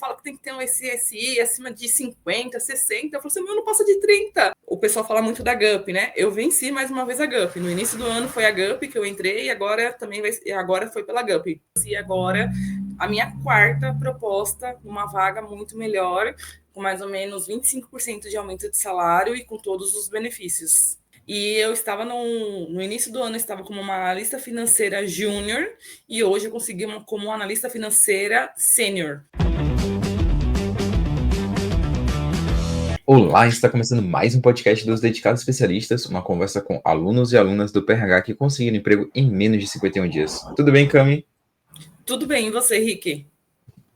fala que tem que ter um SSI acima de 50, 60. Eu falo assim, meu, não passa de 30. O pessoal fala muito da GUP, né? Eu venci mais uma vez a GUP. No início do ano foi a GUP que eu entrei e agora foi pela GUP. E agora a minha quarta proposta, uma vaga muito melhor, com mais ou menos 25% de aumento de salário e com todos os benefícios. E eu estava no início do ano, eu estava como uma analista financeira júnior e hoje eu consegui como analista financeira sênior. Olá, está começando mais um podcast dos Dedicados Especialistas, uma conversa com alunos e alunas do PRH que conseguiram emprego em menos de 51 dias. Tudo bem, Cami? Tudo bem, e você, Rick?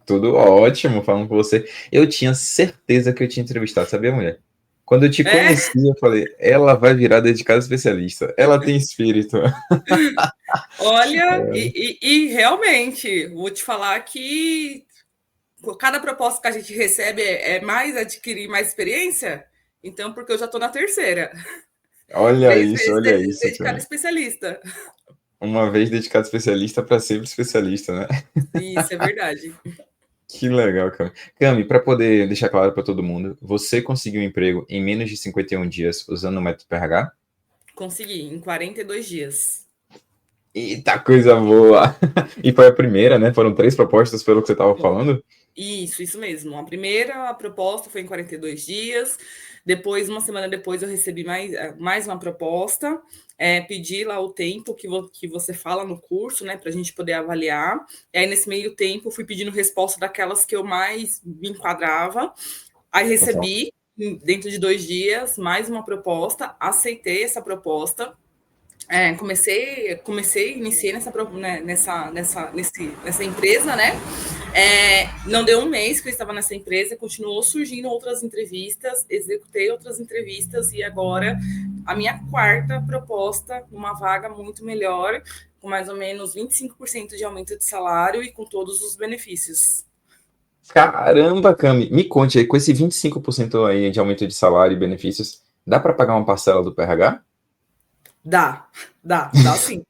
Tudo ótimo, falando com você. Eu tinha certeza que eu tinha entrevistado, sabia, mulher? Quando eu te conheci, eu falei, ela vai virar dedicada especialista. Ela tem espírito. Olha, e realmente, vou te falar que cada proposta que a gente recebe é mais adquirir mais experiência. Então, porque eu já estou na terceira. Olha 3 isso, vezes olha isso, dedicada Cami. especialista. Uma vez dedicado especialista, para sempre especialista, né? Isso, é verdade. Que legal, Cami. Cami, para poder deixar claro para todo mundo, você conseguiu um emprego em menos de 51 dias usando o método PRH? Consegui, em 42 dias. Eita, coisa boa! E foi a primeira, né? Foram 3 propostas pelo que você estava falando? Isso mesmo. A primeira proposta foi em 42 dias. Depois, uma semana depois, eu recebi mais uma proposta. Pedi lá o tempo que você fala no curso, né, para a gente poder avaliar. E aí, nesse meio tempo, fui pedindo resposta daquelas que eu mais me enquadrava. Aí recebi, dentro de 2 dias, mais uma proposta. Aceitei essa proposta. Iniciei nessa empresa, né? Não deu um mês que eu estava nessa empresa, continuou surgindo outras entrevistas, executei outras entrevistas e agora a minha quarta proposta, uma vaga muito melhor, com mais ou menos 25% de aumento de salário e com todos os benefícios. Caramba, Cami, me conte aí, com esse 25% aí de aumento de salário e benefícios, dá para pagar uma parcela do PRH? Dá sim.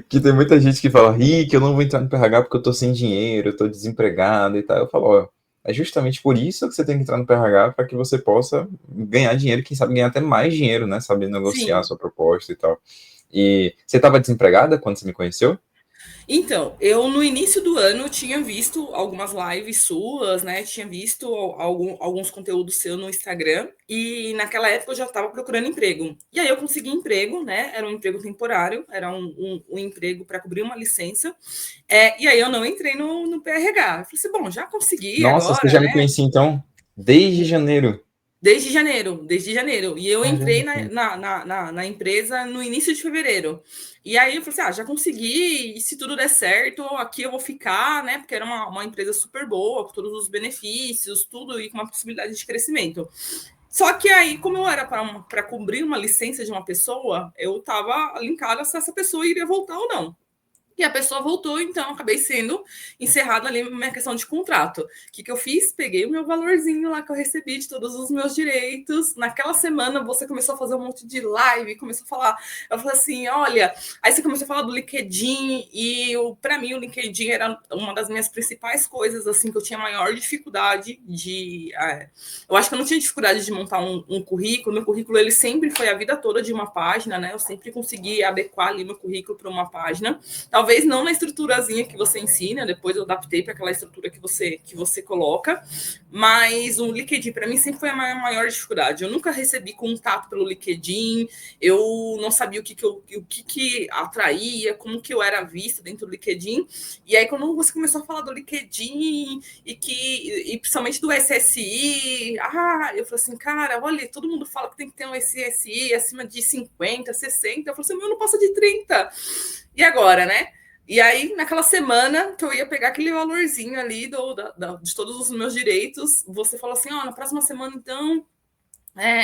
Que tem muita gente que fala, Rick, eu não vou entrar no PRH porque eu tô sem dinheiro, eu tô desempregado e tal. Eu falo, ó, é justamente por isso que você tem que entrar no PRH, para que você possa ganhar dinheiro, quem sabe ganhar até mais dinheiro, né? Saber negociar a Sim. sua proposta e tal. E você estava desempregada quando você me conheceu? Então, eu no início do ano tinha visto algumas lives suas, né? Tinha visto alguns conteúdos seus no Instagram e naquela época eu já estava procurando emprego. E aí eu consegui emprego, né? Era um emprego temporário, era um emprego para cobrir uma licença. E aí eu não entrei no PRH. Eu falei assim, bom, já consegui Nossa, você agora, já me né? conhecia então? Desde janeiro. Desde janeiro. E eu entrei Caramba, Cami. na empresa no início de fevereiro. E aí eu falei assim, já consegui, e se tudo der certo, aqui eu vou ficar, né? Porque era uma empresa super boa, com todos os benefícios, tudo, e com uma possibilidade de crescimento. Só que aí, como eu era para cobrir uma licença de uma pessoa, eu estava linkada se essa pessoa iria voltar ou não. E a pessoa voltou, então acabei sendo encerrada ali minha questão de contrato. O que eu fiz? Peguei o meu valorzinho lá que eu recebi de todos os meus direitos. Naquela semana você começou a fazer um monte de live, começou a falar. Eu falei assim: olha, aí você começou a falar do LinkedIn, e para mim o LinkedIn era uma das minhas principais coisas, assim, que eu tinha maior dificuldade de. Eu acho que eu não tinha dificuldade de montar um currículo. Meu currículo ele sempre foi a vida toda de uma página, né? Eu sempre consegui adequar ali meu currículo para uma página. Talvez não na estruturazinha que você ensina, depois eu adaptei para aquela estrutura que você coloca, mas o LinkedIn para mim sempre foi a maior dificuldade. Eu nunca recebi contato pelo LinkedIn, eu não sabia o que atraía, como que eu era vista dentro do LinkedIn. E aí quando você começou a falar do LinkedIn e principalmente do SSI, eu falei assim, cara, olha, todo mundo fala que tem que ter um SSI acima de 50, 60. Eu falei assim, meu, não passa de 30. E agora, né? E aí, naquela semana que eu ia pegar aquele valorzinho ali de todos os meus direitos, você falou assim, na próxima semana, então,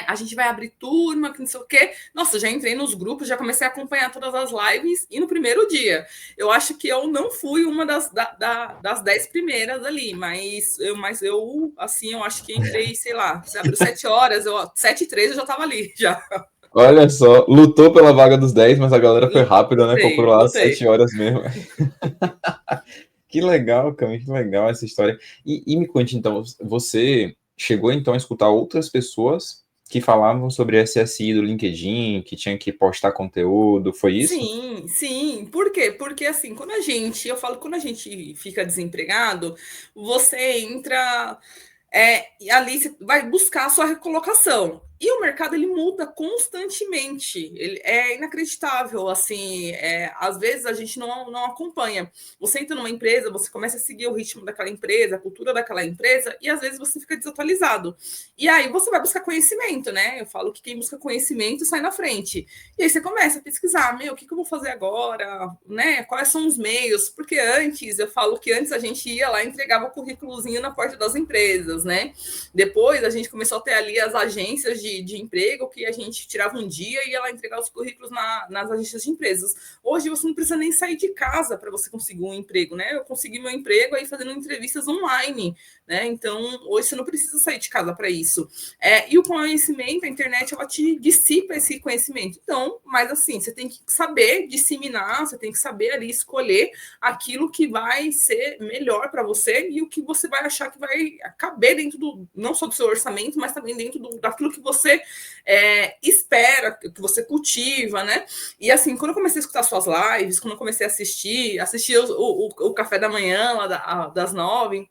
a gente vai abrir turma, que não sei o quê. Nossa, já entrei nos grupos, já comecei a acompanhar todas as lives, e no primeiro dia, eu acho que eu não fui uma das 10 primeiras ali, mas eu, assim, eu acho que entrei, sei lá, você abriu 7 horas, 7h03 eu já estava ali, já. Olha só, lutou pela vaga dos 10, mas a galera foi rápida, né? Procurou lá às Lutei. 7 horas mesmo. Que legal, Cami, que legal essa história. E me conte, então, você chegou então a escutar outras pessoas que falavam sobre SSI do LinkedIn, que tinha que postar conteúdo, foi isso? Sim, sim. Por quê? Porque assim, eu falo, quando a gente fica desempregado, você entra e ali você vai buscar a sua recolocação. E o mercado ele muda constantemente. Ele é inacreditável, assim. Às vezes a gente não acompanha. Você entra numa empresa, você começa a seguir o ritmo daquela empresa, a cultura daquela empresa, e às vezes você fica desatualizado. E aí você vai buscar conhecimento, né? Eu falo que quem busca conhecimento sai na frente. E aí você começa a pesquisar, o que eu vou fazer agora, né? Quais são os meios? Porque eu falo que antes a gente ia lá e entregava o currículozinho na porta das empresas, né? Depois a gente começou a ter ali as agências de emprego, que a gente tirava um dia e ia lá entregar os currículos nas agências de empresas. Hoje você não precisa nem sair de casa para você conseguir um emprego, né? Eu consegui meu emprego aí fazendo entrevistas online, né? Então, hoje você não precisa sair de casa para isso. E o conhecimento, a internet, ela te dissipa esse conhecimento. Então, mas assim, você tem que saber disseminar, você tem que saber ali escolher aquilo que vai ser melhor para você e o que você vai achar que vai caber dentro não só do seu orçamento, mas também dentro daquilo que você espera, que você cultiva, né? E assim, quando eu comecei a escutar suas lives, quando eu comecei a assistir o café da manhã lá das 9,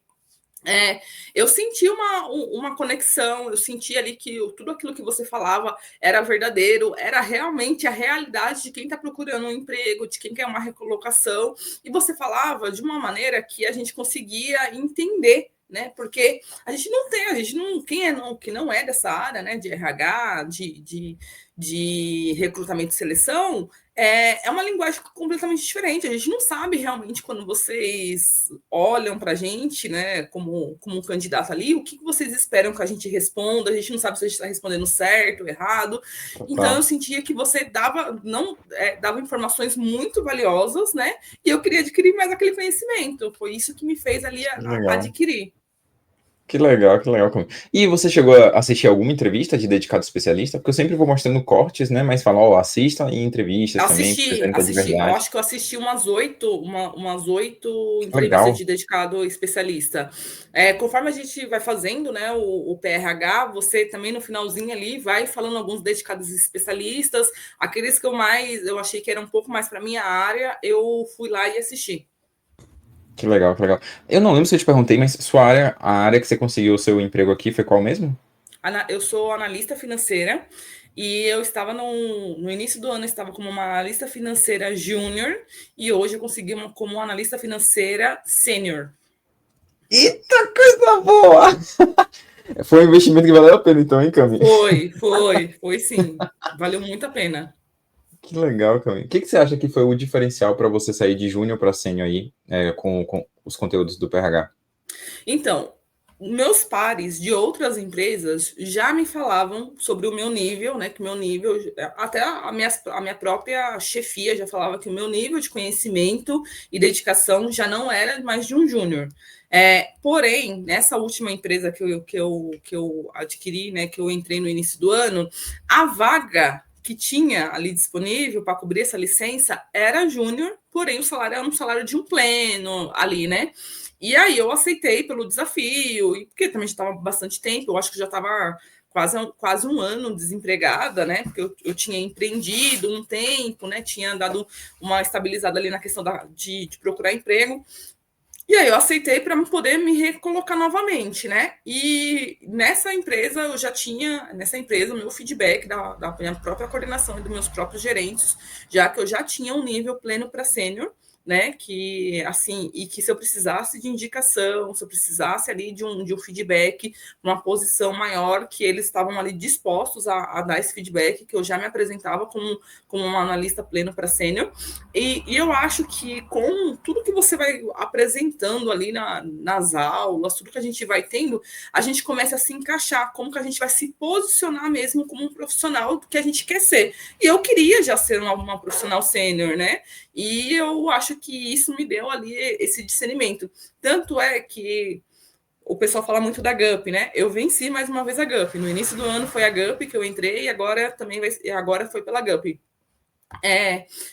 eu senti uma conexão, eu senti ali que tudo aquilo que você falava era verdadeiro, era realmente a realidade de quem está procurando um emprego, de quem quer uma recolocação, e você falava de uma maneira que a gente conseguia entender, né? Porque que não é dessa área, né? De RH, de recrutamento e seleção, é uma linguagem completamente diferente. A gente não sabe realmente quando vocês olham para a gente, né, como um candidato ali, o que vocês esperam que a gente responda. A gente não sabe se a gente está respondendo certo ou errado. Então, eu Total. sentia que você dava informações muito valiosas, né? E eu queria adquirir mais aquele conhecimento. Foi isso que me fez ali Legal. adquirir. Que legal, que legal. E você chegou a assistir alguma entrevista de dedicado especialista? Porque eu sempre vou mostrando cortes, né? Mas falar, ó, assista em entrevistas também, porque você tá de Assisti. Eu verdade. acho que eu assisti umas oito Que entrevistas legal. de dedicado especialista. Conforme a gente vai fazendo, né, o PRH, você também no finalzinho ali vai falando alguns dedicados especialistas, aqueles que eu achei que era um pouco mais para minha área, eu fui lá e assisti. Que legal, que legal. Eu não lembro se eu te perguntei, mas sua área, a área que você conseguiu o seu emprego aqui foi qual mesmo? Eu sou analista financeira e eu estava no início do ano, eu estava como uma analista financeira júnior e hoje eu consegui como analista financeira sênior. Eita, coisa boa! Foi um investimento que valeu a pena, então, hein, Cami? Foi sim. Valeu muito a pena. Que legal, Cami. O que você acha que foi o diferencial para você sair de júnior para sênior aí, com os conteúdos do PRH? Então, meus pares de outras empresas já me falavam sobre o meu nível, né? Que o meu nível, até a minha própria chefia já falava que o meu nível de conhecimento e dedicação já não era mais de um júnior. Porém, nessa última empresa que eu adquiri, né? Que eu entrei no início do ano, a vaga que tinha ali disponível para cobrir essa licença era júnior, porém o salário era um salário de um pleno ali, né? E aí eu aceitei pelo desafio, e porque também já estava bastante tempo, eu acho que já estava quase um ano desempregada, né? Porque eu tinha empreendido um tempo, né? Tinha dado uma estabilizada ali na questão de procurar emprego. E aí eu aceitei para poder me recolocar novamente, né? E nessa empresa, o meu feedback da minha própria coordenação e dos meus próprios gerentes, já que eu já tinha um nível pleno para sênior, né? Que assim, e que se eu precisasse de indicação, se eu precisasse ali de um feedback, uma posição maior, que eles estavam ali dispostos a dar esse feedback, que eu já me apresentava como uma analista pleno para sênior. E eu acho que com tudo que você vai apresentando ali nas aulas, tudo que a gente vai tendo, a gente começa a se encaixar, como que a gente vai se posicionar mesmo como um profissional que a gente quer ser. E eu queria já ser uma profissional sênior, né? E eu acho que isso me deu ali esse discernimento. Tanto é que o pessoal fala muito da GUP, né? Eu venci mais uma vez a GUP. No início do ano foi a GUP que eu entrei e agora também agora foi pela GUP.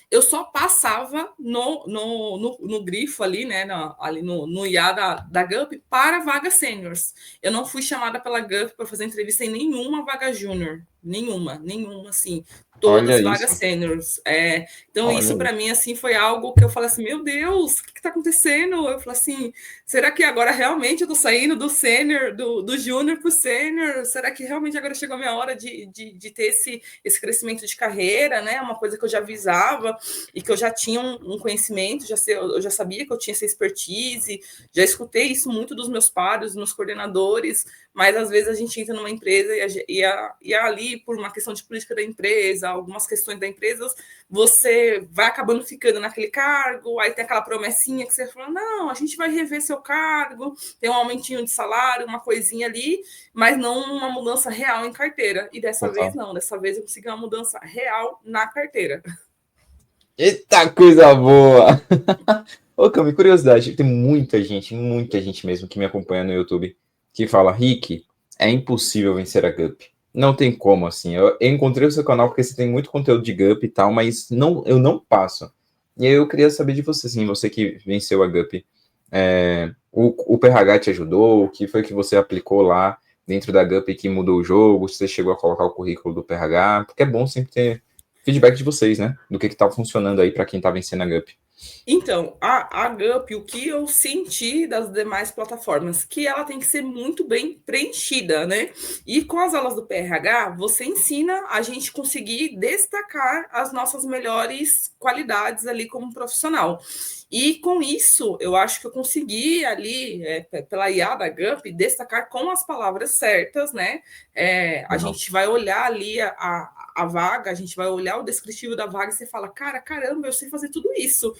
Eu só passava no grifo ali, né? Ali no IA da GUP para vagas sêniors. Eu não fui chamada pela GUP para fazer entrevista em nenhuma vaga júnior. Nenhuma, assim. Olha Todas vagas isso, sêniors. Então, olha isso para isso. mim assim foi algo que eu falei assim: meu Deus, o que está acontecendo? Eu falei assim: será que agora realmente eu estou saindo do sênior, do júnior para o sênior? Será que realmente agora chegou a minha hora de ter esse crescimento de carreira, né? Uma coisa que eu já visava e que eu já tinha um conhecimento, eu já sabia que eu tinha essa expertise, já escutei isso muito dos meus pares, dos meus coordenadores, mas às vezes a gente entra numa empresa e ali, por uma questão de política da empresa, algumas questões da empresa, você vai acabando ficando naquele cargo, aí tem aquela promessinha que você fala, não, a gente vai rever seu cargo, tem um aumentinho de salário, uma coisinha ali, mas não uma mudança real em carteira. E dessa vez não, dessa vez eu consegui uma mudança real na carteira. Eita, coisa boa! Ô, Cami, curiosidade, tem muita gente mesmo que me acompanha no YouTube que fala, Rick, é impossível vencer a GUP. Não tem como, assim. Eu encontrei o seu canal porque você tem muito conteúdo de GUP e tal, mas eu não passo. E aí eu queria saber de você, assim, você que venceu a GUP, o PRH te ajudou? O que foi que você aplicou lá dentro da GUP que mudou o jogo? Você chegou a colocar o currículo do PRH? Porque é bom sempre ter feedback de vocês, né? Do que tá funcionando aí para quem tá vencendo a GUP. Então, a GUP, o que eu senti das demais plataformas, que ela tem que ser muito bem preenchida, né? E com as aulas do PRH, você ensina a gente conseguir destacar as nossas melhores qualidades ali como profissional. E com isso, eu acho que eu consegui ali, pela IA da GUP, destacar com as palavras certas, né? A gente vai olhar ali a vaga, a gente vai olhar o descritivo da vaga e você fala, caramba, eu sei fazer tudo isso.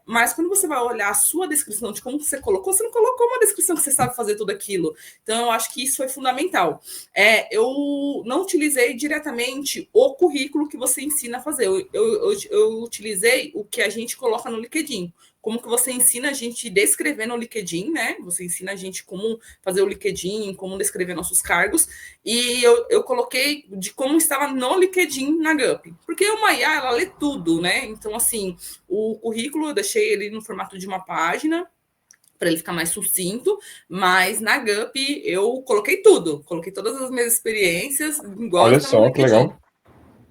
Mas quando você vai olhar a sua descrição de como você colocou, você não colocou uma descrição que você sabe fazer tudo aquilo. Então, eu acho que isso foi fundamental. Eu não utilizei diretamente o currículo que você ensina a fazer. Eu utilizei o que a gente coloca no LinkedIn. Como que você ensina a gente descrever no LinkedIn, né? Você ensina a gente como fazer o LinkedIn, como descrever nossos cargos. E eu coloquei de como estava no LinkedIn na GUP. Porque uma IA, ela lê tudo, né? Então, assim, o currículo eu deixei ele no formato de uma página, para ele ficar mais sucinto, mas na GUP eu coloquei tudo. Coloquei todas as minhas experiências, igual Olha estava no só, que LinkedIn. legal.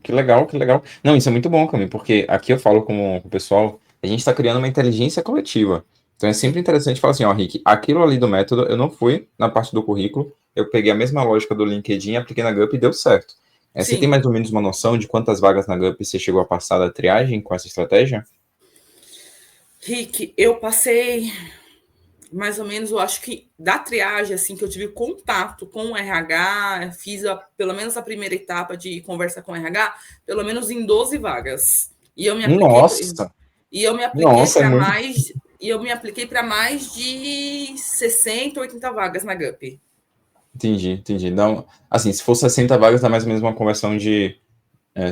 Que legal, que legal. Não, isso é muito bom, Camille, porque aqui eu falo com o pessoal, a gente está criando uma inteligência coletiva. Então é sempre interessante falar assim, ó, Rick, aquilo ali do método, eu não fui na parte do currículo, eu peguei a mesma lógica do LinkedIn, apliquei na GUP e deu certo. Você tem Sim. mais ou menos uma noção de quantas vagas na GUP você chegou a passar da triagem com essa estratégia? Rick, eu passei mais ou menos, eu acho que da triagem, assim, que eu tive contato com o RH, fiz pelo menos a primeira etapa de conversa com o RH, pelo menos em 12 vagas. E eu me apliquei Nossa, e eu me apliquei nossa, é para muito. mais de 60, 80 vagas na GUP. Entendi. Não, assim, se for 60 vagas, dá mais ou menos uma conversão de,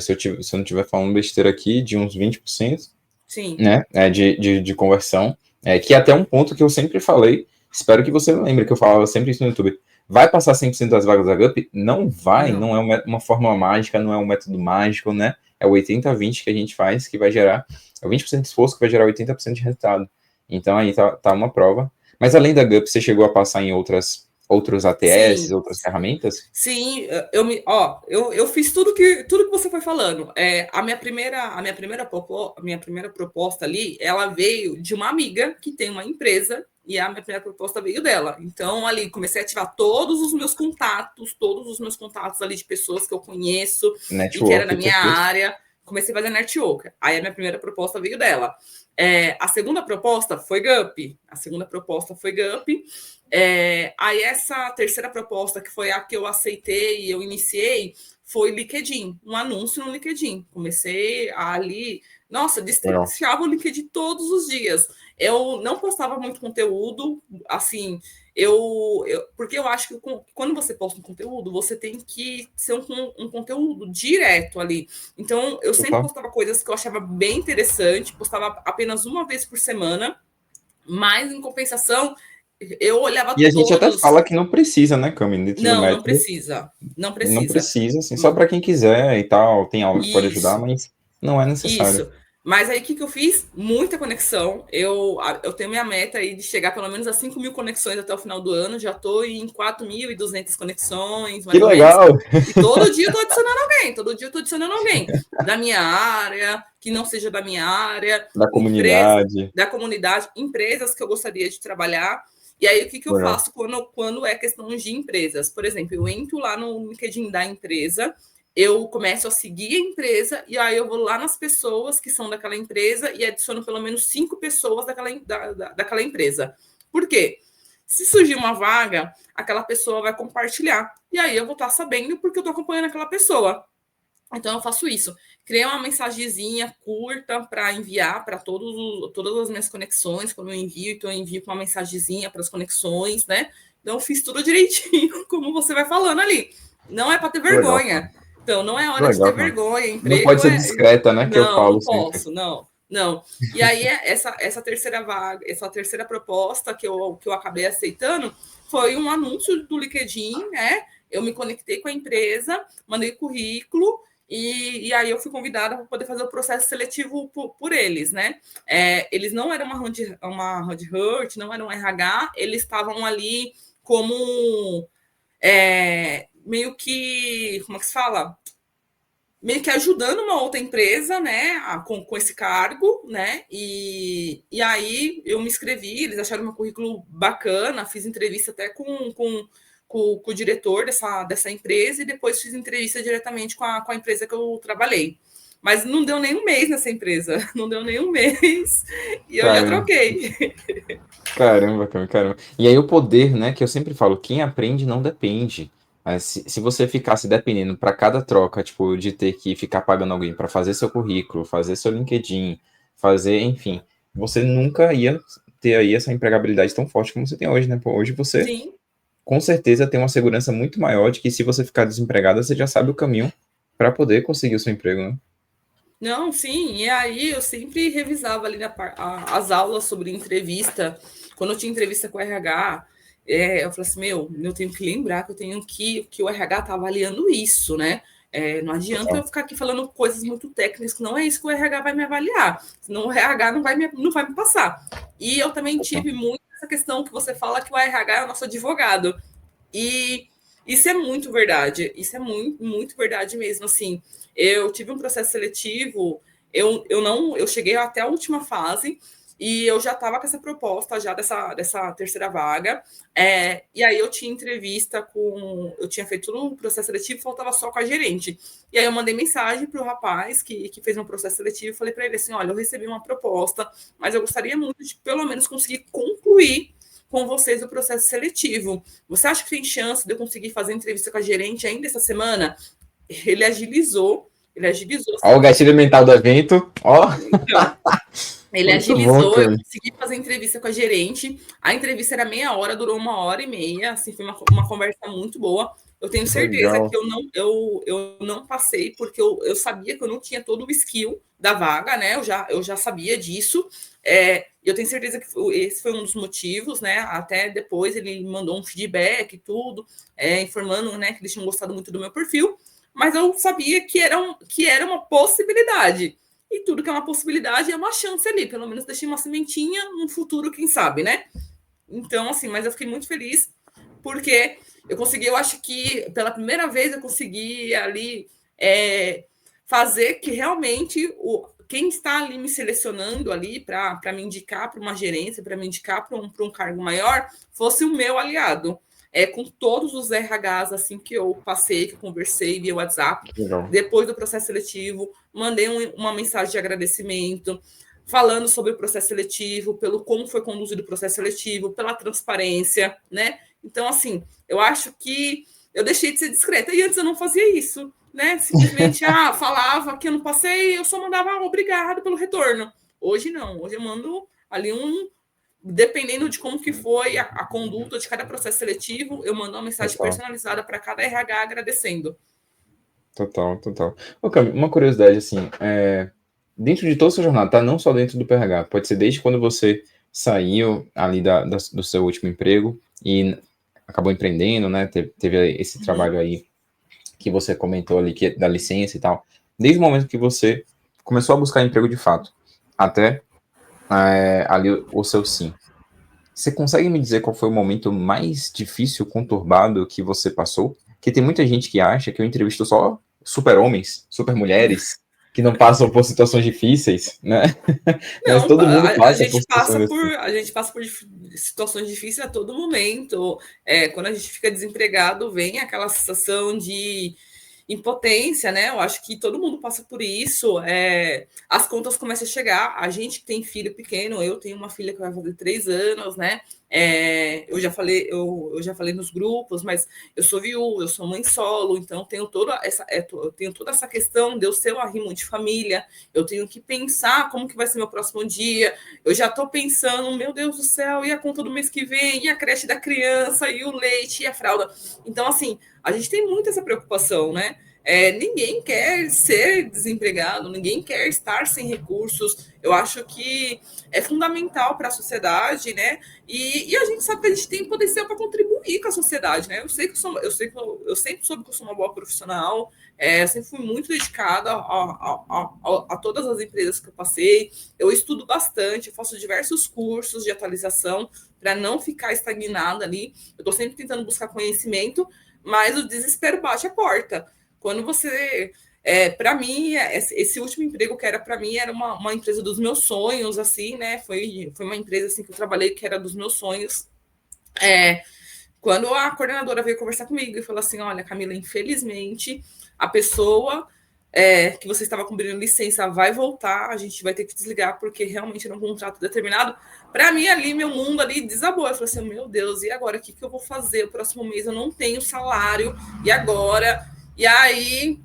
se eu não estiver falando besteira aqui, de uns 20%. Sim. Né, de conversão, que é até um ponto que eu sempre falei, espero que você lembre que eu falava sempre isso no YouTube. Vai passar 100% das vagas da GUP? Não vai, Não. não é uma fórmula mágica, não é um método mágico, né? É o 80-20 que a gente faz, que vai gerar, é o 20% de esforço que vai gerar 80% de resultado. Então aí tá uma prova. Mas além da GUP, você chegou a passar em outros ATS, Sim. outras ferramentas? Sim, eu fiz tudo que você foi falando. A minha primeira proposta ali, ela veio de uma amiga que tem uma empresa e a minha primeira proposta veio dela. Então ali comecei a ativar todos os meus contatos ali de pessoas que eu conheço e que era Network, na minha perfeito. área. Comecei a fazer network. Aí a minha primeira proposta veio dela. A segunda proposta foi GUP. Aí essa terceira proposta, que foi a que eu aceitei e eu iniciei, foi LinkedIn, um anúncio no LinkedIn. Comecei ali, nossa, Legal. destrinchava o LinkedIn todos os dias. Eu não postava muito conteúdo, assim, porque eu acho que quando você posta um conteúdo, você tem que ser um conteúdo direto ali. Então, eu sempre Total. postava coisas que eu achava bem interessante, postava apenas uma vez por semana, mas em compensação, eu olhava E a gente até todos. fala que não precisa, né, Cami, dentro do Não método. precisa. Não Não precisa. precisa, assim, só para quem quiser e tal, tem aula que pode ajudar, Isso. mas não é necessário. Isso. Mas aí, o que eu fiz? Muita conexão. Eu tenho minha meta aí de chegar pelo menos a 5.000 conexões até o final do ano. Já estou em 4.200 conexões, Que mais ou menos. legal! E todo dia eu estou adicionando alguém. Todo dia eu estou adicionando alguém. Da minha área, que não seja da minha área. Da comunidade. Da comunidade. Empresas que eu gostaria de trabalhar. E aí, o que eu Legal. faço quando é questão de empresas? Por exemplo, eu entro lá no LinkedIn da empresa, eu começo a seguir a empresa e aí eu vou lá nas pessoas que são daquela empresa e adiciono pelo menos 5 pessoas daquela empresa. Por quê? Se surgir uma vaga, aquela pessoa vai compartilhar. E aí eu vou estar sabendo porque eu estou acompanhando aquela pessoa. Então eu faço isso. Criei uma mensagenzinha curta para enviar para todas as minhas conexões. Quando eu envio, então eu envio com uma mensagenzinha para as conexões, né? Então eu fiz tudo direitinho, como você vai falando ali. Não é para ter Legal, vergonha. Então, não é hora de ter legal, cara. vergonha. Não pode Emprego ser é. discreta, né? Que eu Não, falo não sempre. posso, não. Não. E aí, essa terceira vaga, essa terceira proposta que eu acabei aceitando foi um anúncio do LinkedIn, né? Eu me conectei com a empresa, mandei currículo, e aí eu fui convidada para poder fazer o processo seletivo por eles, né? Eles não eram uma Headhunt, não eram um RH, eles estavam ali como meio que, como é que se fala? Meio que ajudando uma outra empresa, né, com esse cargo, né, e aí eu me inscrevi, eles acharam meu currículo bacana, fiz entrevista até com o diretor dessa empresa e depois fiz entrevista diretamente com a empresa que eu trabalhei. Mas não deu nem um mês nessa empresa, não deu nem um mês e eu já Caramba, troquei. caramba, cara, caramba. E aí o poder, né, que eu sempre falo, quem aprende não depende. Mas se você ficasse dependendo para cada troca, tipo, de ter que ficar pagando alguém para fazer seu currículo, fazer seu LinkedIn, fazer, enfim, você nunca ia ter aí essa empregabilidade tão forte como você tem hoje, né? Pô, hoje você, Sim. com certeza, tem uma segurança muito maior de que se você ficar desempregada, você já sabe o caminho para poder conseguir o seu emprego, né? Não, sim, e aí eu sempre revisava ali as aulas sobre entrevista. Quando eu tinha entrevista com o RH, eu falei assim, eu tenho que lembrar que eu tenho que o RH está avaliando isso, né? Não adianta eu Total. ficar aqui falando coisas muito técnicas, que não é isso que o RH vai me avaliar, senão o RH não vai me passar. E eu também Total. tive muito essa questão que você fala que o RH é o nosso advogado. E isso é muito verdade. Isso é muito, muito verdade mesmo. Assim, eu tive um processo seletivo, eu cheguei até a última fase e eu já estava com essa proposta já dessa terceira vaga. E aí eu tinha entrevista eu tinha feito todo o processo seletivo, faltava só com a gerente. E aí eu mandei mensagem para o rapaz que fez meu processo seletivo e falei para ele assim: olha, eu recebi uma proposta, mas eu gostaria muito de pelo menos conseguir concluir com vocês o processo seletivo. Você acha que tem chance de eu conseguir fazer entrevista com a gerente ainda essa semana? Ele agilizou, Ó, o sabe? gatilho mental do evento. Ó, Então, ele muito bom, agilizou, eu cara. consegui fazer entrevista com a gerente. A entrevista era meia hora, durou 1h30, assim, foi uma conversa muito boa. Eu tenho certeza Legal. que eu não passei, porque eu sabia que eu não tinha todo o skill da vaga, né? Eu já sabia disso. Eu tenho certeza que esse foi um dos motivos, né? Até depois ele mandou um feedback e tudo, informando, né, que eles tinham gostado muito do meu perfil, mas eu sabia que era uma possibilidade. E tudo que é uma possibilidade é uma chance ali, pelo menos deixei uma sementinha no futuro, quem sabe, né? Então, assim, mas eu fiquei muito feliz porque eu consegui, eu acho que pela primeira vez eu consegui ali fazer que realmente quem está ali me selecionando ali para me indicar para uma gerência, para me indicar para um cargo maior, fosse o meu aliado. Com todos os RHs assim que eu passei, que eu conversei via WhatsApp, Legal. depois do processo seletivo, mandei uma mensagem de agradecimento, falando sobre o processo seletivo, pelo como foi conduzido o processo seletivo, pela transparência, né? Então, assim, eu acho que eu deixei de ser discreta. E antes eu não fazia isso, né? Simplesmente, falava que eu não passei, eu só mandava obrigado pelo retorno. Hoje não, hoje eu mando ali dependendo de como que foi a conduta de cada processo seletivo, eu mando uma mensagem Total, personalizada para cada RH agradecendo. total, total. Ô, Cami, uma curiosidade, assim, dentro de toda a sua jornada, tá? Não só dentro do PRH, pode ser desde quando você saiu ali do seu último emprego e acabou empreendendo, né? Teve esse trabalho aí que você comentou ali, que é da licença e tal. Desde o momento que você começou a buscar emprego de fato, até ali o seu sim. Você consegue me dizer qual foi o momento mais difícil, conturbado que você passou? Porque tem muita gente que acha que eu entrevisto só super-homens, super-mulheres, que não passam por situações difíceis, né? Mas Não, todo mundo passa por situações assim. a gente passa por situações difíceis a todo momento. Quando a gente fica desempregado, vem aquela sensação de impotência, né? Eu acho que todo mundo passa por isso. As contas começam a chegar. A gente que tem filho pequeno, eu tenho uma filha que vai fazer 3 anos, né? Eu já falei nos grupos, mas eu sou viúva, eu sou mãe solo, então eu tenho toda essa questão de eu ser um arrimo de família. Eu tenho que pensar como que vai ser meu próximo dia. Eu já estou pensando, meu Deus do céu, e a conta do mês que vem, e a creche da criança, e o leite, e a fralda. Então, assim, a gente tem muito essa preocupação, né? Ninguém quer ser desempregado, ninguém quer estar sem recursos. Eu acho que é fundamental para a sociedade, né? E a gente sabe que a gente tem potencial para contribuir com a sociedade, né? Eu sempre soube que eu sou uma boa profissional, eu sempre fui muito dedicada a todas as empresas que eu passei. Eu estudo bastante, eu faço diversos cursos de atualização para não ficar estagnada ali. Eu estou sempre tentando buscar conhecimento, mas o desespero bate a porta. Quando você. Para mim, esse último emprego que era para mim era uma empresa dos meus sonhos, assim, né? Foi uma empresa assim que eu trabalhei que era dos meus sonhos. Quando a coordenadora veio conversar comigo e falou assim: olha, Camila, infelizmente, a pessoa que você estava cumprindo licença vai voltar, a gente vai ter que desligar, porque realmente era um contrato determinado. Para mim, ali, meu mundo ali desabou. Eu falei assim: meu Deus, e agora? O que eu vou fazer? O próximo mês eu não tenho salário, e agora? E aí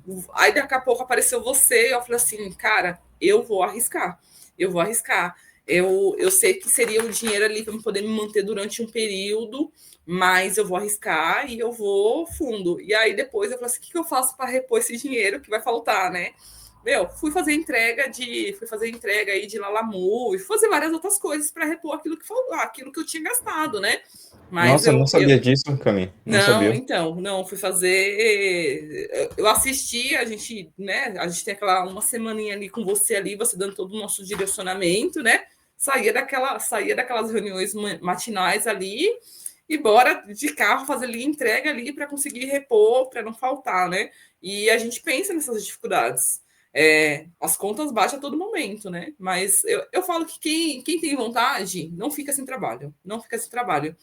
daqui a pouco apareceu você, e eu falei assim: cara, eu vou arriscar, eu vou arriscar. Eu sei que seria o dinheiro ali para poder me manter durante um período, mas eu vou arriscar e eu vou fundo. E aí depois eu falei assim: o que eu faço para repor esse dinheiro que vai faltar, né? Fui fazer entrega aí de Lalamu, e fui fazer várias outras coisas para repor aquilo que faltou, aquilo que eu tinha gastado, né? Mas Nossa, eu não sabia disso, Camille. Não não, sabia. então, não, fui fazer. Eu assisti, a gente, né? A gente tem aquela uma semaninha ali com você ali, você dando todo o nosso direcionamento, né? Saía daquelas reuniões matinais ali e bora de carro fazer ali entrega ali para conseguir repor, para não faltar, né? E a gente pensa nessas dificuldades. As contas baixam a todo momento, né? Mas eu falo que quem tem vontade não fica sem trabalho, não fica sem trabalho.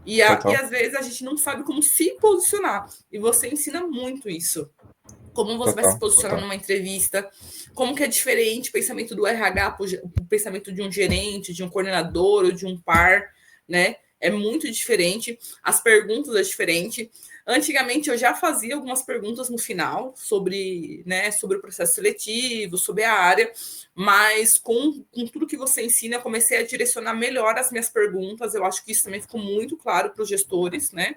E Total, às vezes a gente não sabe como se posicionar. E você ensina muito isso. Como você vai se total, posicionar total. numa entrevista, como que é diferente o pensamento do RH para o pensamento de um gerente, de um coordenador ou de um par, né? É muito diferente, as perguntas é diferente. Antigamente eu já fazia algumas perguntas no final sobre, né, sobre o processo seletivo, sobre a área, mas com tudo que você ensina, eu comecei a direcionar melhor as minhas perguntas. Eu acho que isso também ficou muito claro para os gestores, né?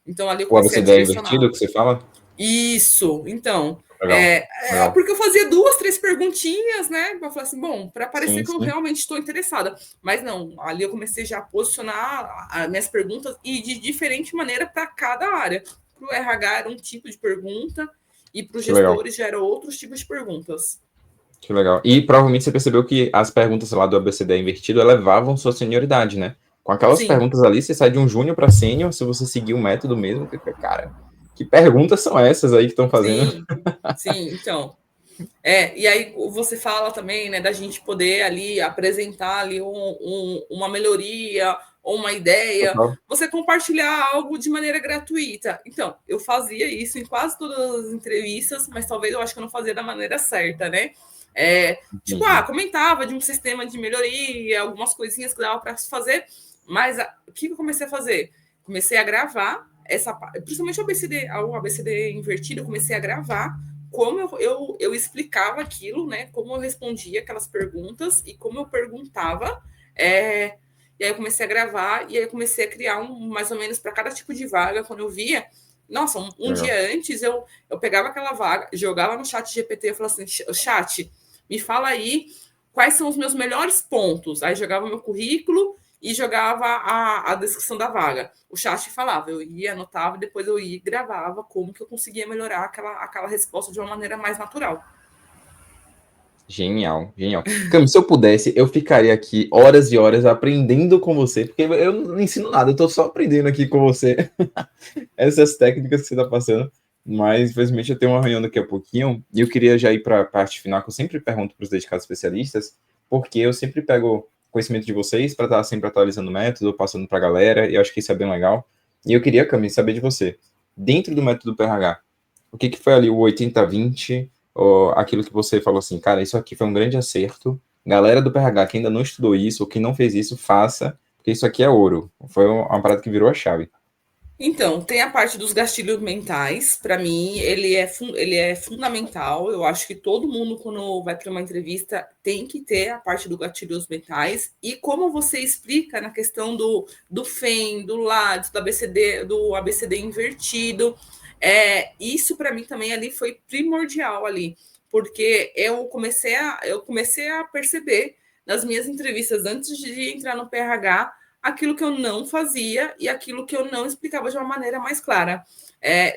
Então ali eu O comecei a ABCD é direcionar. invertido que você fala? Isso, então. Legal, legal. Porque eu fazia 2, 3 perguntinhas, né? Para falar assim, bom, para parecer Sim, que eu sim. realmente estou interessada. Mas não, ali eu comecei já a posicionar as minhas perguntas e de diferente maneira para cada área. Para o RH era um tipo de pergunta e para os Que legal. gestores já eram outros tipos de perguntas. Que legal. E provavelmente você percebeu que as perguntas lá do ABCD invertido elevavam sua senioridade, né? Com aquelas Sim, perguntas ali, você sai de um júnior para sênior, se você seguir o método mesmo. Cara, que perguntas são essas aí que estão fazendo? sim, sim. Então, e aí você fala também, né, da gente poder ali apresentar ali uma melhoria ou uma ideia, Total. você compartilhar algo de maneira gratuita. Então, eu fazia isso em quase todas as entrevistas, mas talvez eu acho que eu não fazia da maneira certa, né? Tipo, Entendi. comentava de um sistema de melhoria, algumas coisinhas que dava para se fazer, mas o que eu comecei a fazer? Comecei a gravar essa, principalmente o ABCD invertido, eu comecei a gravar como eu explicava aquilo, né? Como eu respondia aquelas perguntas e como eu perguntava. E aí eu comecei a gravar e aí eu comecei a criar mais ou menos para cada tipo de vaga. Quando eu via, nossa, um Legal. dia antes eu pegava aquela vaga, jogava no chat GPT e falava assim: chat, me fala aí quais são os meus melhores pontos. Aí jogava meu currículo e jogava a descrição da vaga. O chat falava, eu ia, anotava, depois eu ia e gravava como que eu conseguia melhorar aquela resposta de uma maneira mais natural. Genial, genial. Cami, se eu pudesse, eu ficaria aqui horas e horas aprendendo com você, porque eu não ensino nada, eu tô só aprendendo aqui com você essas técnicas que você tá passando. Mas, infelizmente, eu tenho uma reunião daqui a pouquinho e eu queria já ir para a parte final, que eu sempre pergunto para os dedicados especialistas, porque eu sempre pego conhecimento de vocês para estar sempre atualizando o método, passando para a galera, e eu acho que isso é bem legal. E eu queria, Cami, saber de você. Dentro do método PRH, o que foi ali o 80-20, ou aquilo que você falou assim, cara, isso aqui foi um grande acerto. Galera do PRH que ainda não estudou isso, ou que não fez isso, faça, porque isso aqui é ouro. Foi uma parada que virou a chave. Então, tem a parte dos gatilhos mentais. Para mim, ele é fundamental. Eu acho que todo mundo, quando vai para uma entrevista, tem que ter a parte dos gatilhos mentais. E como você explica na questão do FEM, do LADS, do ABCD invertido, isso para mim também ali foi primordial ali, porque eu comecei a perceber nas minhas entrevistas antes de entrar no PRH aquilo que eu não fazia e aquilo que eu não explicava de uma maneira mais clara.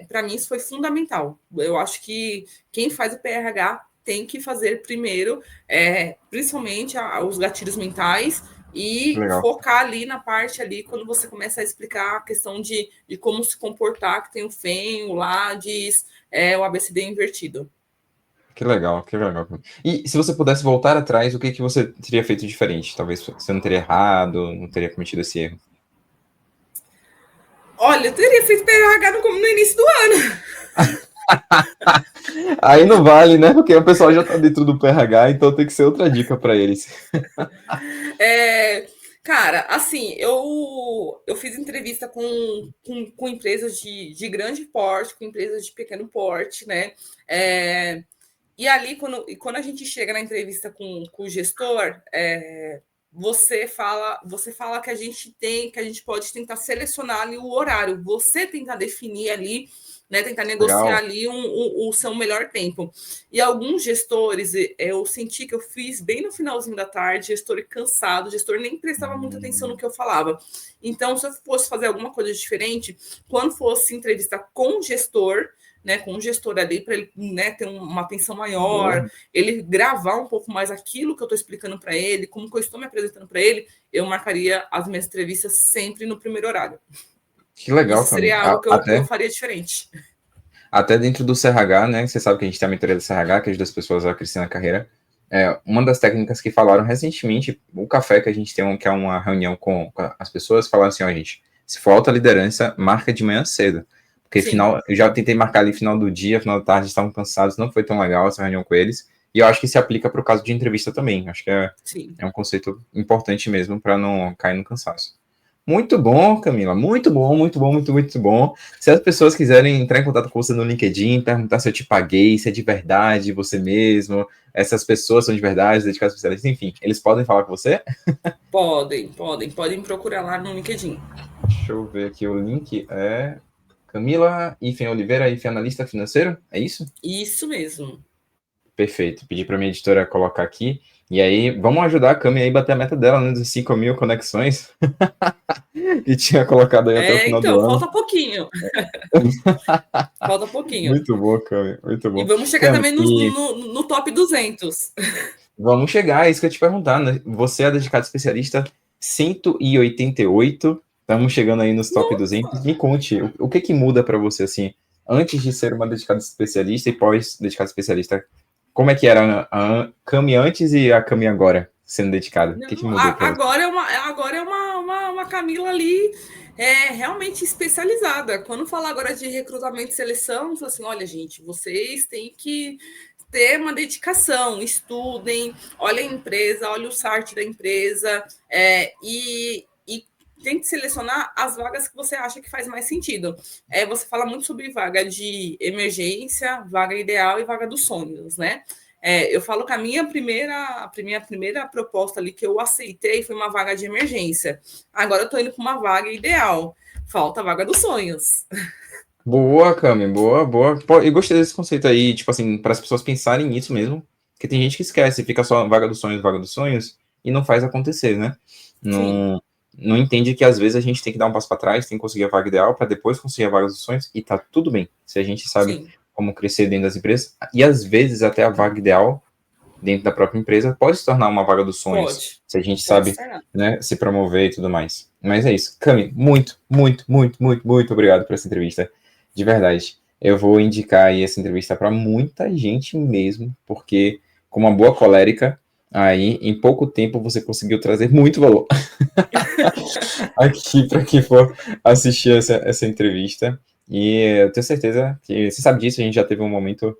Para mim, isso foi fundamental. Eu acho que quem faz o PRH tem que fazer primeiro, principalmente os gatilhos mentais, e Legal. focar ali na parte ali, quando você começa a explicar a questão de como se comportar, que tem o FEM, o LADES, o ABCD invertido. Que legal, que legal. E se você pudesse voltar atrás, o que que você teria feito diferente? Talvez você não teria errado, não teria cometido esse erro. Olha, eu teria feito PRH no início do ano. Aí não vale, né? Porque o pessoal já tá dentro do PRH, então tem que ser outra dica para eles. É, cara, assim, eu fiz entrevista com empresas de grande porte, com empresas de pequeno porte, né? E ali, quando a gente chega na entrevista com o gestor, você fala que que a gente pode tentar selecionar ali o horário, você tentar definir ali, né, tentar negociar Legal. ali o seu melhor tempo. E alguns gestores, eu senti que eu fiz bem no finalzinho da tarde, gestor cansado, gestor nem prestava muita atenção no que eu falava. Então, se eu fosse fazer alguma coisa diferente, quando fosse entrevista com o gestor, né, com o gestor ali, para ele, né, ter uma atenção maior, Boa. ele gravar um pouco mais aquilo que eu estou explicando para ele, como que eu estou me apresentando para ele, eu marcaria as minhas entrevistas sempre no primeiro horário. Que legal, Isso Cami. seria algo que eu Até, faria diferente. até dentro do CRH, né? Você sabe que a gente tem a mentoria do CRH, que ajuda as pessoas a crescer na carreira. Uma das técnicas que falaram recentemente, o café que a gente tem, que é uma reunião com as pessoas, falaram assim, ó, gente, se for alta liderança, marca de manhã cedo. Porque Sim, eu já tentei marcar ali final do dia, final da tarde, estavam cansados, não foi tão legal essa reunião com eles. E eu acho que se aplica para o caso de entrevista também. Acho que sim. é um conceito importante mesmo para não cair no cansaço. Muito bom, Camila. Muito bom, muito bom, muito, muito bom. Se as pessoas quiserem entrar em contato com você no LinkedIn, perguntar se eu te paguei, se é de verdade você mesmo, essas pessoas são de verdade, dedicadas especialistas, enfim, eles podem falar com você? Podem procurar lá no LinkedIn. Deixa eu ver aqui o link. É Camila Oliveira, analista financeiro? É isso? Isso mesmo. Perfeito. Pedi para minha editora colocar aqui. E aí, vamos ajudar a Cami aí a bater a meta dela, né? Dos 5.000 conexões. E tinha colocado aí até o final do Então, ano. falta pouquinho. Falta pouquinho. Muito bom, Cami. Muito E bom. vamos chegar Cami, também e no top 200. vamos chegar, é isso que eu ia te perguntar, né? Você é dedicado especialista 188. Estamos chegando aí nos top 200. Me conte, o que que muda para você, assim, antes de ser uma dedicada especialista e pós-dedicada especialista? Como é que era a Cami antes e a Cami agora, sendo dedicada? O que que Não, mudou para você? agora é uma Camila ali realmente especializada. Quando falar agora de recrutamento e seleção, fala assim: olha, gente, vocês têm que ter uma dedicação, estudem, olhem a empresa, olhem o site da empresa e tente selecionar as vagas que você acha que faz mais sentido. Você fala muito sobre vaga de emergência, vaga ideal e vaga dos sonhos, né? Eu falo que a minha primeira proposta ali que eu aceitei foi uma vaga de emergência. Agora eu estou indo para uma vaga ideal. Falta a vaga dos sonhos. Boa, Cami, boa, boa. Pô, eu gostei desse conceito aí, tipo assim, para as pessoas pensarem nisso mesmo, porque tem gente que esquece, fica só vaga dos sonhos, e não faz acontecer, né? Sim, Não, não entende que às vezes a gente tem que dar um passo para trás, tem que conseguir a vaga ideal para depois conseguir a vaga dos sonhos, e tá tudo bem, se a gente sabe sim, como crescer dentro das empresas, e às vezes até a vaga ideal dentro da própria empresa, pode se tornar uma vaga dos sonhos, Pode. se a gente Pode sabe, né, se promover e tudo mais. Mas é isso. Cami, muito, muito, muito, muito, muito obrigado por essa entrevista. De verdade. Eu vou indicar aí essa entrevista para muita gente mesmo, porque com uma boa colérica, aí em pouco tempo você conseguiu trazer muito valor aqui para quem for assistir essa entrevista. E eu tenho certeza que, você sabe disso, a gente já teve um momento.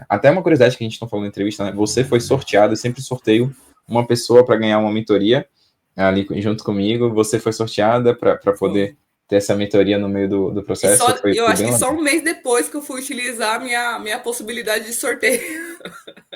Até uma curiosidade que a gente não falou na entrevista, né? Você foi sorteado, eu sempre sorteio uma pessoa para ganhar uma mentoria ali junto comigo. Você foi sorteada para poder ter essa mentoria no meio do processo. Eu Foi acho bem que só legal. um mês depois que eu fui utilizar a minha possibilidade de sorteio.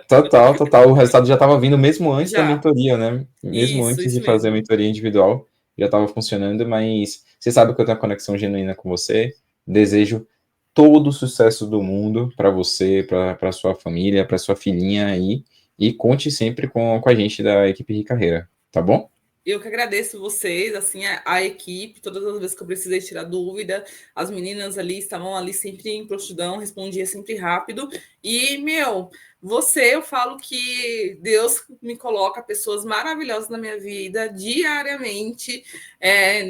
Total, total. O resultado já estava vindo mesmo antes da Já. mentoria, né? Mesmo antes Isso de fazer a mesmo. mentoria individual, já estava funcionando, mas você sabe que eu tenho uma conexão genuína com você. Desejo todo o sucesso do mundo para você, para sua família, para sua filhinha aí. E conte sempre com a gente da equipe de carreira, tá bom? Eu que agradeço vocês, assim, a equipe, todas as vezes que eu precisei tirar dúvida, as meninas ali estavam ali sempre em prontidão, respondia sempre rápido. E, eu falo que Deus me coloca pessoas maravilhosas na minha vida diariamente.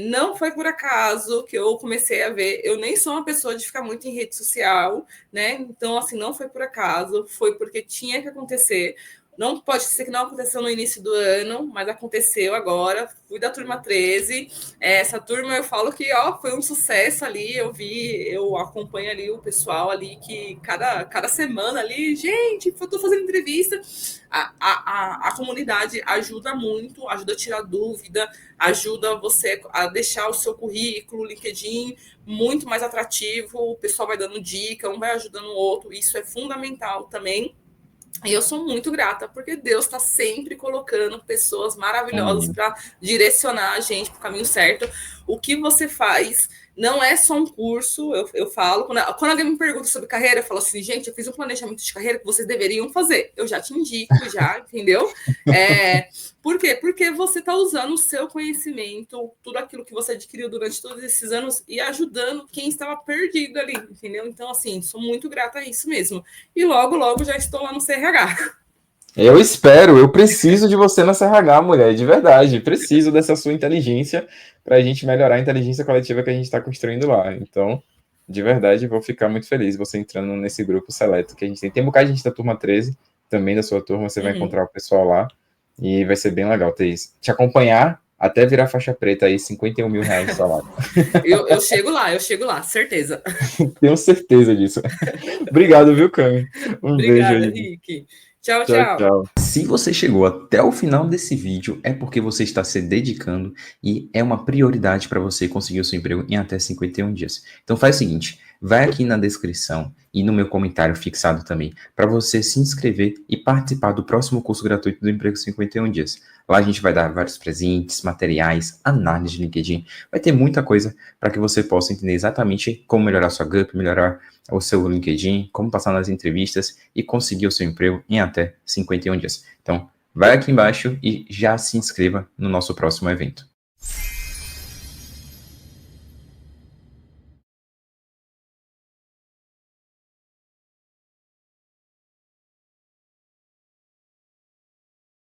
Não foi por acaso que eu comecei a ver. Eu nem sou uma pessoa de ficar muito em rede social, né? Então, assim, não foi por acaso, foi porque tinha que acontecer. Não pode ser que não aconteceu no início do ano, mas aconteceu agora. Fui da turma 13. Essa turma eu falo que foi um sucesso ali. Eu acompanho ali o pessoal ali que cada semana ali, gente, estou fazendo entrevista. A comunidade ajuda muito, ajuda a tirar dúvida, ajuda você a deixar o seu currículo, o LinkedIn muito mais atrativo. O pessoal vai dando dica, um vai ajudando o outro. Isso é fundamental também. E eu sou muito grata, porque Deus está sempre colocando pessoas maravilhosas Amém. para direcionar a gente para o caminho certo. O que você faz não é só um curso, eu falo. Quando alguém me pergunta sobre carreira, eu falo assim, gente, eu fiz um planejamento de carreira que vocês deveriam fazer. Eu já te indico, já, entendeu? Por quê? Porque você está usando o seu conhecimento, tudo aquilo que você adquiriu durante todos esses anos e ajudando quem estava perdido ali, entendeu? Então, assim, sou muito grata a isso mesmo. E logo, logo já estou lá no CRH. Eu espero, eu preciso de você na CRH, mulher, de verdade. Preciso dessa sua inteligência para a gente melhorar a inteligência coletiva que a gente está construindo lá. Então, de verdade, vou ficar muito feliz você entrando nesse grupo seleto que a gente tem. Tem um bocado de gente da turma 13, também da sua turma, você vai encontrar o pessoal lá e vai ser bem legal ter isso. Te acompanhar até virar faixa preta aí, R$ 51 mil de salário. Eu chego lá, certeza. Tenho certeza disso. Obrigado, viu, Cami? Um beijo Obrigada, aí. Rick. Tchau, Tchau, tchau. tchau. Se você chegou até o final desse vídeo, é porque você está se dedicando e é uma prioridade para você conseguir o seu emprego em até 51 dias. Então faz o seguinte, vai aqui na descrição e no meu comentário fixado também, para você se inscrever e participar do próximo curso gratuito do Emprego 51 Dias. Lá a gente vai dar vários presentes, materiais, análise de LinkedIn, vai ter muita coisa para que você possa entender exatamente como melhorar sua GUP, melhorar o seu LinkedIn, como passar nas entrevistas e conseguir o seu emprego em até 51 dias. Então, vai aqui embaixo e já se inscreva no nosso próximo evento.